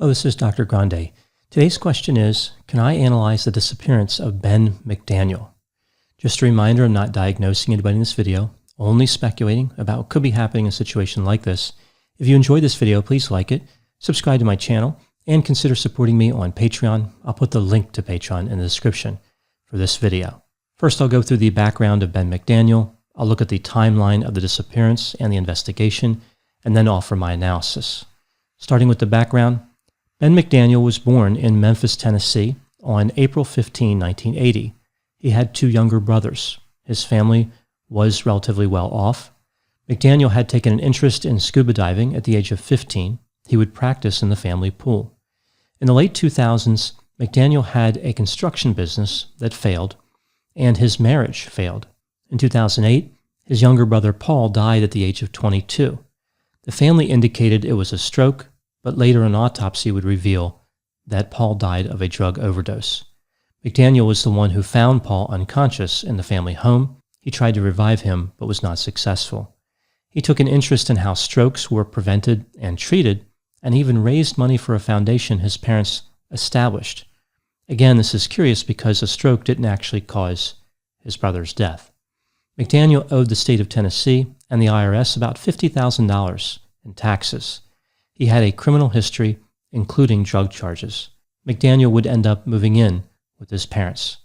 Hello, this is Dr. Grande. Today's question is, can I analyze the disappearance of Ben McDaniel? Just a reminder, I'm not diagnosing anybody in this video, only speculating about what could be happening in a situation like this. If you enjoyed this video, please like it, subscribe to my channel, and consider supporting me on Patreon. I'll put the link to Patreon in the description for this video. First, I'll go through the background of Ben McDaniel. I'll look at the timeline of the disappearance and the investigation, and then offer my analysis. Starting with the background, Ben McDaniel was born in Memphis, Tennessee on April 15, 1980. He had two younger brothers. His family was relatively well off. McDaniel had taken an interest in scuba diving at the age of 15. He would practice in the family pool. In the late 2000s, McDaniel had a construction business that failed, and his marriage failed. In 2008, his younger brother Paul died at the age of 22. The family indicated it was a stroke, but later an autopsy would reveal that Paul died of a drug overdose. McDaniel was the one who found Paul unconscious in the family home. He tried to revive him, but was not successful. He took an interest in how strokes were prevented and treated, and even raised money for a foundation his parents established. Again, this is curious because a stroke didn't actually cause his brother's death. McDaniel owed the state of Tennessee and the IRS about $50,000 in taxes. He had a criminal history, including drug charges. McDaniel would end up moving in with his parents.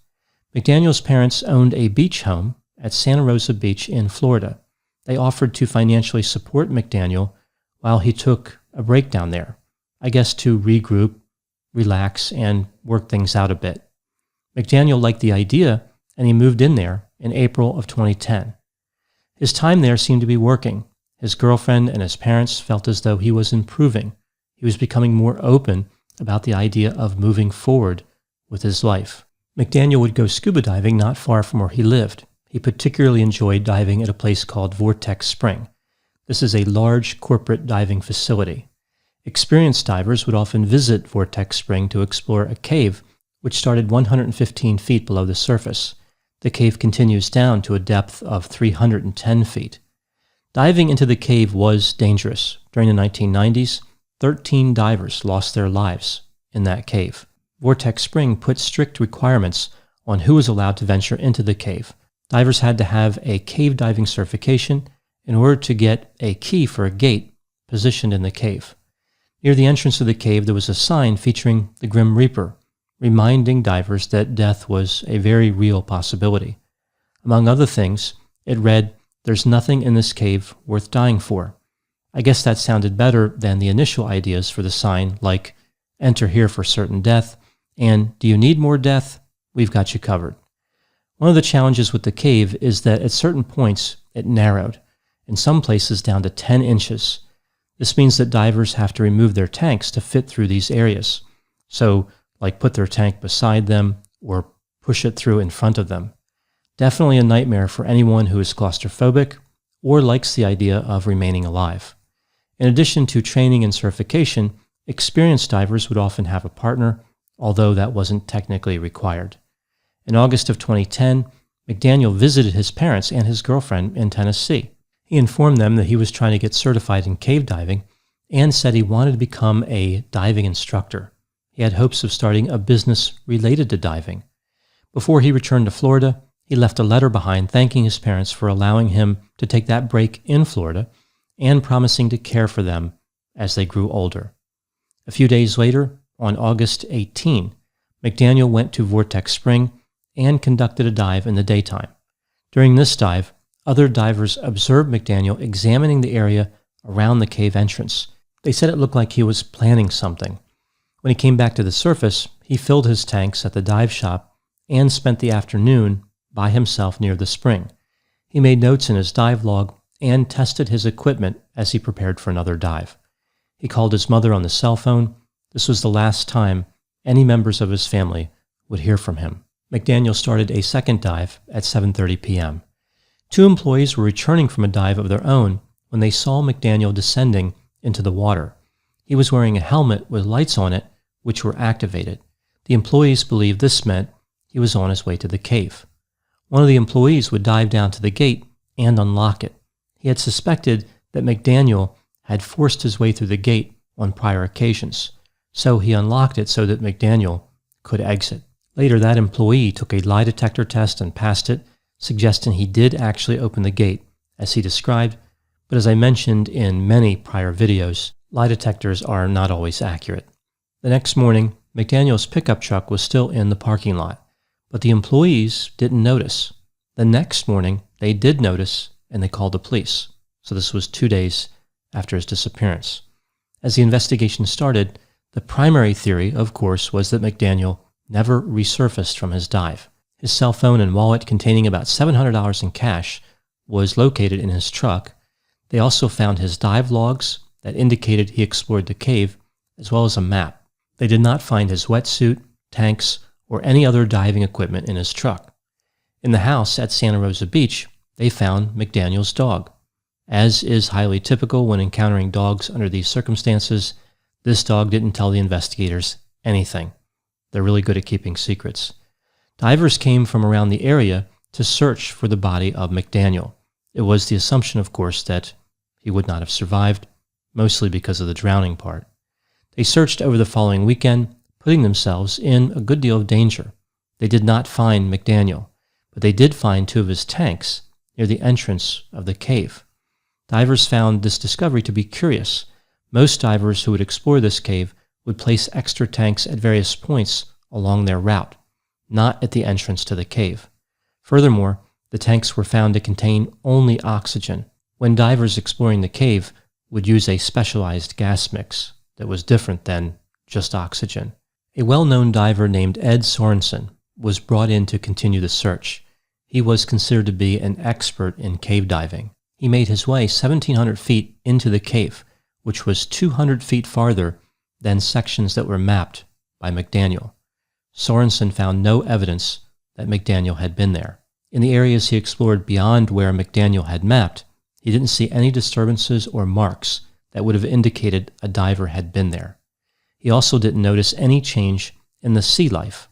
McDaniel's parents owned a beach home at Santa Rosa Beach in Florida. They offered to financially support McDaniel while he took a break down there, I guess to regroup, relax, and work things out a bit. McDaniel liked the idea, and he moved in there in April of 2010. His time there seemed to be working. His girlfriend and his parents felt as though he was improving. He was becoming more open about the idea of moving forward with his life. McDaniel would go scuba diving not far from where he lived. He particularly enjoyed diving at a place called Vortex Spring. This is a large corporate diving facility. Experienced divers would often visit Vortex Spring to explore a cave which started 115 feet below the surface. The cave continues down to a depth of 310 feet. Diving into the cave was dangerous. During the 1990s, 13 divers lost their lives in that cave. Vortex Spring put strict requirements on who was allowed to venture into the cave. Divers had to have a cave diving certification in order to get a key for a gate positioned in the cave. Near the entrance of the cave, there was a sign featuring the Grim Reaper, reminding divers that death was a very real possibility. Among other things, it read, "There's nothing in this cave worth dying for." I guess that sounded better than the initial ideas for the sign, like, "Enter here for certain death," and "Do you need more death? We've got you covered." One of the challenges with the cave is that at certain points it narrowed, in some places down to 10 inches. This means that divers have to remove their tanks to fit through these areas. So, like put their tank beside them or push it through in front of them. Definitely a nightmare for anyone who is claustrophobic or likes the idea of remaining alive. In addition to training and certification, experienced divers would often have a partner, although that wasn't technically required. In August of 2010, McDaniel visited his parents and his girlfriend in Tennessee. He informed them that he was trying to get certified in cave diving and said he wanted to become a diving instructor. He had hopes of starting a business related to diving. Before he returned to Florida, he left a letter behind thanking his parents for allowing him to take that break in Florida and promising to care for them as they grew older. A few days later, on August 18, McDaniel went to Vortex Spring and conducted a dive in the daytime. During this dive, other divers observed McDaniel examining the area around the cave entrance. They said it looked like he was planning something. When he came back to the surface, he filled his tanks at the dive shop and spent the afternoon by himself near the spring. He made notes in his dive log and tested his equipment as he prepared for another dive. He called his mother on the cell phone. This was the last time any members of his family would hear from him. McDaniel started a second dive at 7:30 p.m. Two employees were returning from a dive of their own when they saw McDaniel descending into the water. He was wearing a helmet with lights on it, which were activated. The employees believed this meant he was on his way to the cave. One of the employees would dive down to the gate and unlock it. He had suspected that McDaniel had forced his way through the gate on prior occasions, so he unlocked it so that McDaniel could exit. Later, that employee took a lie detector test and passed it, suggesting he did actually open the gate, as he described, but as I mentioned in many prior videos, lie detectors are not always accurate. The next morning, McDaniel's pickup truck was still in the parking lot, but the employees didn't notice. The next morning, they did notice, and they called the police. So this was 2 days after his disappearance. As the investigation started, the primary theory, of course, was that McDaniel never resurfaced from his dive. His cell phone and wallet containing about $700 in cash was located in his truck. They also found his dive logs that indicated he explored the cave, as well as a map. They did not find his wetsuit, tanks, or any other diving equipment in his truck. In the house at Santa Rosa Beach, they found McDaniel's dog. As is highly typical when encountering dogs under these circumstances, this dog didn't tell the investigators anything. They're really good at keeping secrets. Divers came from around the area to search for the body of McDaniel. It was the assumption, of course, that he would not have survived, mostly because of the drowning part. They searched over the following weekend, putting themselves in a good deal of danger. They did not find McDaniel, but they did find 2 of his tanks near the entrance of the cave. Divers found this discovery to be curious. Most divers who would explore this cave would place extra tanks at various points along their route, not at the entrance to the cave. Furthermore, the tanks were found to contain only oxygen, when divers exploring the cave would use a specialized gas mix that was different than just oxygen. A well-known diver named Ed Sorensen was brought in to continue the search. He was considered to be an expert in cave diving. He made his way 1,700 feet into the cave, which was 200 feet farther than sections that were mapped by McDaniel. Sorensen found no evidence that McDaniel had been there. In the areas he explored beyond where McDaniel had mapped, he didn't see any disturbances or marks that would have indicated a diver had been there. He also didn't notice any change in the sea life.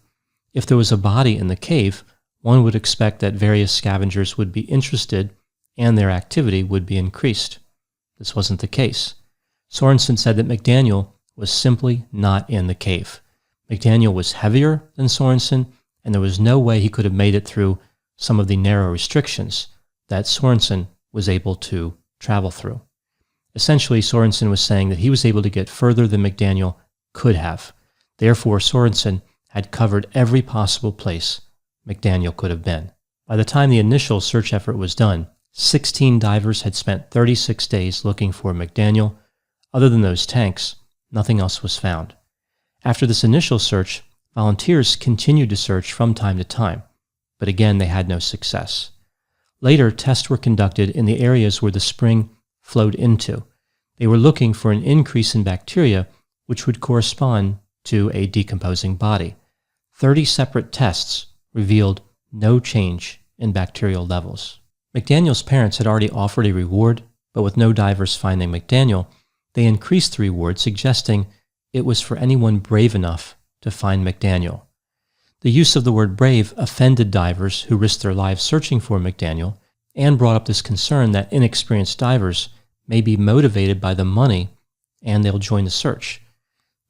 If there was a body in the cave, one would expect that various scavengers would be interested and their activity would be increased. This wasn't the case. Sorensen said that McDaniel was simply not in the cave. McDaniel was heavier than Sorensen, and there was no way he could have made it through some of the narrow restrictions that Sorensen was able to travel through. Essentially, Sorensen was saying that he was able to get further than McDaniel could have. Therefore, Sorensen had covered every possible place McDaniel could have been. By the time the initial search effort was done, 16 divers had spent 36 days looking for McDaniel. Other than those tanks, nothing else was found. After this initial search, volunteers continued to search from time to time, but again they had no success. Later, tests were conducted in the areas where the spring flowed into. They were looking for an increase in bacteria, which would correspond to a decomposing body. 30 separate tests revealed no change in bacterial levels. McDaniel's parents had already offered a reward, but with no divers finding McDaniel, they increased the reward, suggesting it was for anyone brave enough to find McDaniel. The use of the word brave offended divers who risked their lives searching for McDaniel and brought up this concern that inexperienced divers may be motivated by the money and they'll join the search.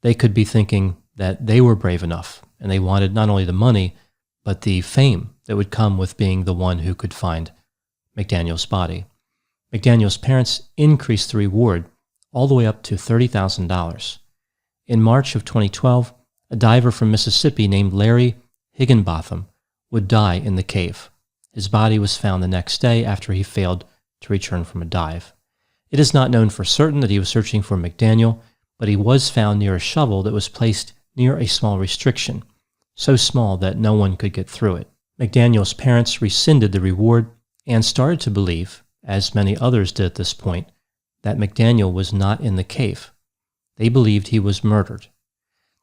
They could be thinking that they were brave enough and they wanted not only the money, but the fame that would come with being the one who could find McDaniel's body. McDaniel's parents increased the reward all the way up to $30,000. In March of 2012, a diver from Mississippi named Larry Higginbotham would die in the cave. His body was found the next day after he failed to return from a dive. It is not known for certain that he was searching for McDaniel, but he was found near a shovel that was placed near a small restriction, so small that no one could get through it. McDaniel's parents rescinded the reward and started to believe, as many others did at this point, that McDaniel was not in the cave. They believed he was murdered.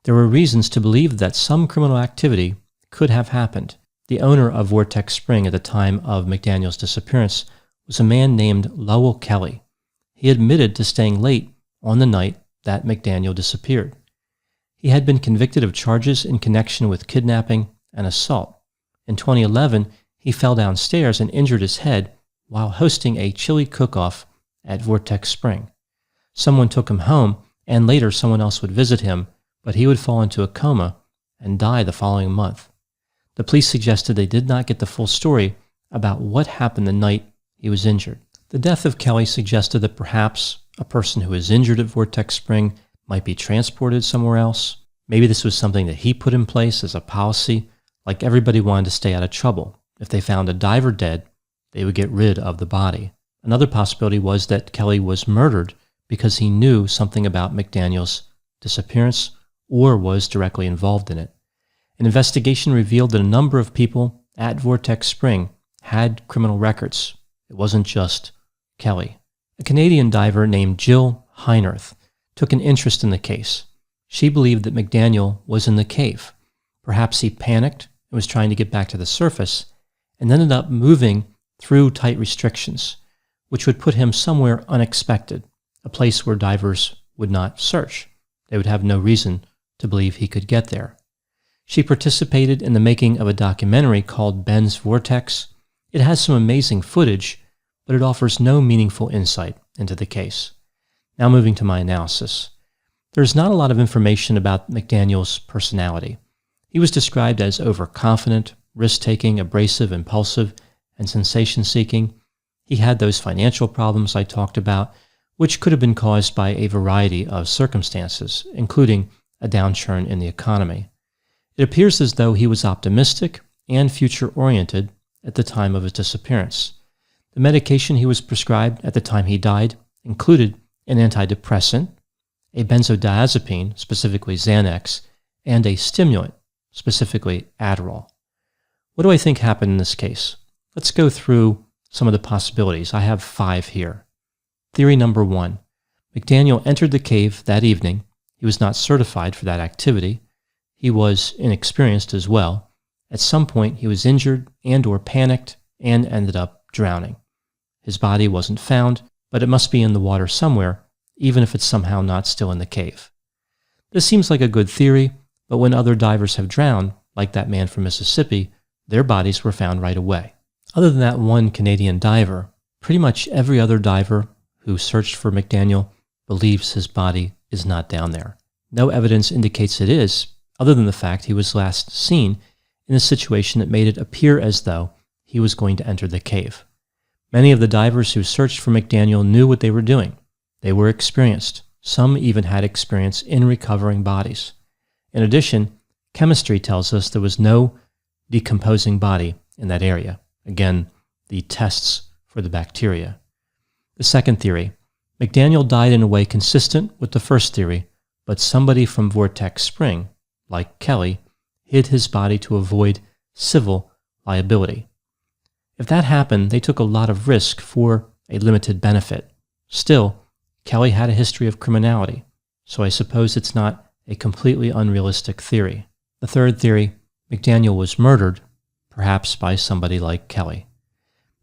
There were reasons to believe that some criminal activity could have happened. The owner of Vortex Spring at the time of McDaniel's disappearance was a man named Lowell Kelly. He admitted to staying late on the night that McDaniel disappeared. He had been convicted of charges in connection with kidnapping and assault. In 2011, he fell downstairs and injured his head while hosting a chili cook-off at Vortex Spring. Someone took him home, and later someone else would visit him, but he would fall into a coma and die the following month. The police suggested they did not get the full story about what happened the night he was injured. The death of Kelly suggested that perhaps a person who was injured at Vortex Spring might be transported somewhere else. Maybe this was something that he put in place as a policy, like everybody wanted to stay out of trouble. If they found a diver dead, they would get rid of the body. Another possibility was that Kelly was murdered because he knew something about McDaniel's disappearance or was directly involved in it. An investigation revealed that a number of people at Vortex Spring had criminal records. It wasn't just Kelly. A Canadian diver named Jill Heinerth took an interest in the case. She believed that McDaniel was in the cave. Perhaps he panicked and was trying to get back to the surface and ended up moving through tight restrictions, which would put him somewhere unexpected, a place where divers would not search. They would have no reason to believe he could get there. She participated in the making of a documentary called Ben's Vortex. It has some amazing footage, but it offers no meaningful insight into the case. Now moving to my analysis. There's not a lot of information about McDaniel's personality. He was described as overconfident, risk-taking, abrasive, impulsive, and sensation-seeking. He had those financial problems I talked about, which could have been caused by a variety of circumstances, including a downturn in the economy. It appears as though he was optimistic and future-oriented at the time of his disappearance. The medication he was prescribed at the time he died included an antidepressant, a benzodiazepine, specifically Xanax, and a stimulant, specifically Adderall. What do I think happened in this case? Let's go through some of the possibilities. I have 5 here. Theory number 1. McDaniel entered the cave that evening. He was not certified for that activity. He was inexperienced as well. At some point, he was injured and or panicked and ended up drowning. His body wasn't found, but it must be in the water somewhere, even if it's somehow not still in the cave. This seems like a good theory, but when other divers have drowned, like that man from Mississippi, their bodies were found right away. Other than that one Canadian diver, pretty much every other diver who searched for McDaniel believes his body is not down there. No evidence indicates it is, other than the fact he was last seen in a situation that made it appear as though he was going to enter the cave. Many of the divers who searched for McDaniel knew what they were doing. They were experienced. Some even had experience in recovering bodies. In addition, chemistry tells us there was no decomposing body in that area. Again, the tests for the bacteria. The second theory, McDaniel died in a way consistent with the first theory, but somebody from Vortex Spring, like Kelly, hid his body to avoid civil liability. If that happened, they took a lot of risk for a limited benefit. Still, Kelly had a history of criminality, so I suppose it's not a completely unrealistic theory. The third theory, McDaniel was murdered, perhaps by somebody like Kelly.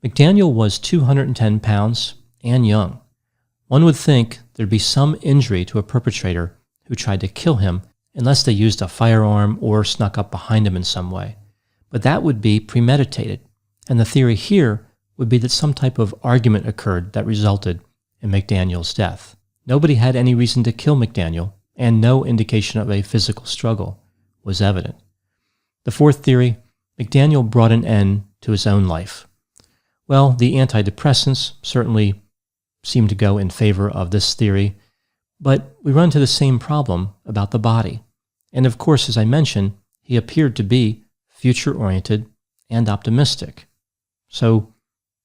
McDaniel was 210 pounds and young. One would think there'd be some injury to a perpetrator who tried to kill him unless they used a firearm or snuck up behind him in some way. But that would be premeditated, and the theory here would be that some type of argument occurred that resulted in McDaniel's death. Nobody had any reason to kill McDaniel, and no indication of a physical struggle was evident. The fourth theory, McDaniel brought an end to his own life. Well, the antidepressants certainly seem to go in favor of this theory, but we run into the same problem about the body. And of course, as I mentioned, he appeared to be future-oriented and optimistic. So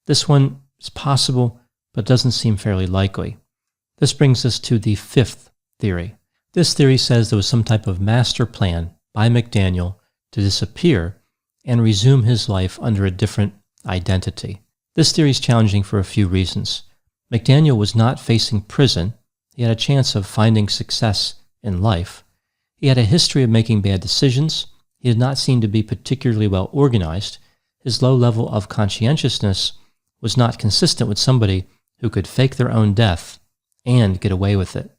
this one is possible, but doesn't seem fairly likely. This brings us to the fifth theory. This theory says there was some type of master plan by McDaniel to disappear and resume his life under a different identity. This theory is challenging for a few reasons. McDaniel was not facing prison. He had a chance of finding success in life. He had a history of making bad decisions. He did not seem to be particularly well organized. His low level of conscientiousness was not consistent with somebody who could fake their own death and get away with it.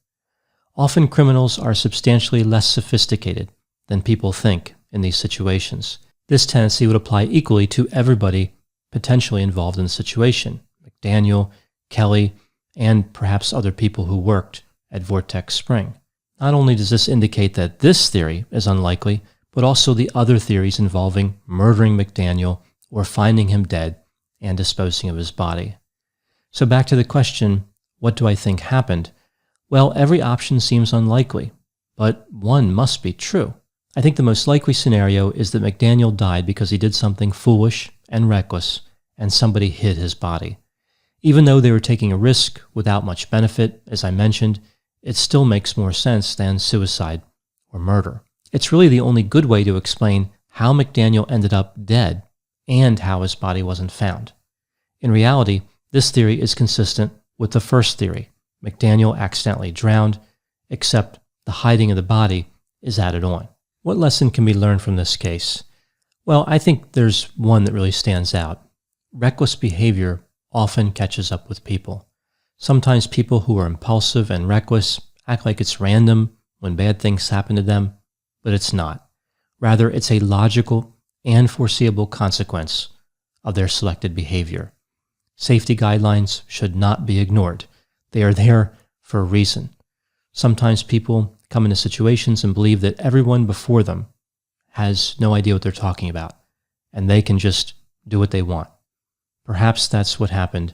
Often criminals are substantially less sophisticated than people think in these situations. This tendency would apply equally to everybody potentially involved in the situation. McDaniel, Kelly, and perhaps other people who worked at Vortex Spring. Not only does this indicate that this theory is unlikely, but also the other theories involving murdering McDaniel or finding him dead and disposing of his body. So back to the question, what do I think happened? Well, every option seems unlikely, but one must be true. I think the most likely scenario is that McDaniel died because he did something foolish and reckless, and somebody hid his body. Even though they were taking a risk without much benefit, as I mentioned, it still makes more sense than suicide or murder. It's really the only good way to explain how McDaniel ended up dead and how his body wasn't found. In reality, this theory is consistent with the first theory. McDaniel accidentally drowned, except the hiding of the body is added on. What lesson can be learned from this case? Well, I think there's one that really stands out. Reckless behavior often catches up with people. Sometimes people who are impulsive and reckless act like it's random when bad things happen to them, but it's not. Rather, it's a logical and foreseeable consequence of their selected behavior. Safety guidelines should not be ignored. They are there for a reason. Sometimes people come into situations and believe that everyone before them has no idea what they're talking about, and they can just do what they want. Perhaps that's what happened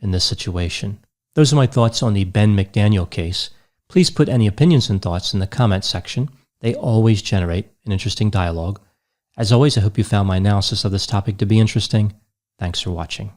in this situation. Those are my thoughts on the Ben McDaniel case. Please put any opinions and thoughts in the comment section. They always generate an interesting dialogue. As always, I hope you found my analysis of this topic to be interesting. Thanks for watching.